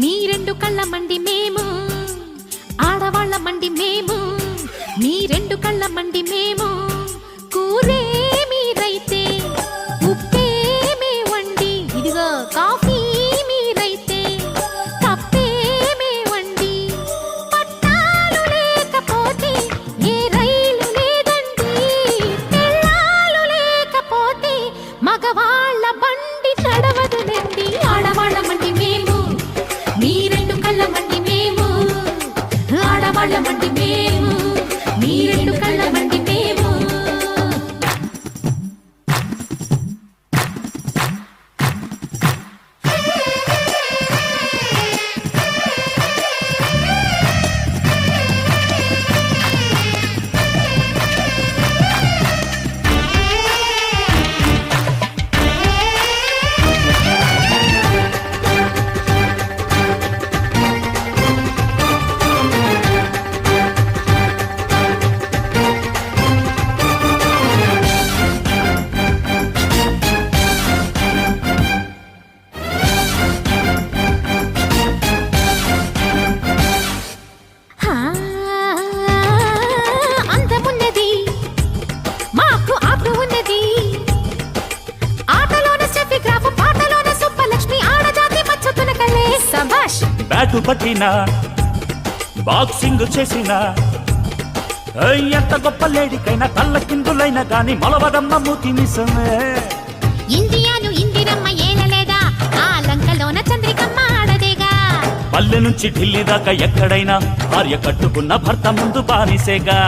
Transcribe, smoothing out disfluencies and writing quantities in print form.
మీ రెండు కళ్ళ మండి మేము ఆడవాళ్ళ మండి మేము మీ రెండు కళ్ళ మండి మేము కూరే మీరైతే ఉప్పే మే వండి ఇదిగో కాఫీ మీరైతే కప్పే మే వండి పట్టాలు లేకపోతే ఏ రైలు లేదండి తెల్లాలు లేకపోతే మగవాళ్ళ బండి నడవదులండి ఆడవాళ్ళ మండి మేము మీ రెండు కళ్ళ మండి మేము ఆడవాళ్ళ మండి మేము మీ రెండు కళ్ళ మండి మేము అందమున్నది మాకు ఆపు ఉన్నది ఆటలోన స్టెఫీ గ్రాఫ్ పాటలోన సుబ్బలక్ష్మి ఆడజాతి మచ్చుతున్న కలే సభాష్ బ్యాటు పట్టిన బాక్సింగ్ చేసిన ఎంత గొప్ప లేడికైనా కళ్ళ కిందులైనా గాని మొలవదమ్మ మూతి మిసమే ఇండియాను ఇందిరమ్మ ఏలలేదా ఆ లంకలోన చంద్రికమ్మ ఆడదేగా పల్లె నుంచి ఢిల్లీ దాకా ఎక్కడైనా భార్య కట్టుకున్న భర్త ముందు బానిసేగా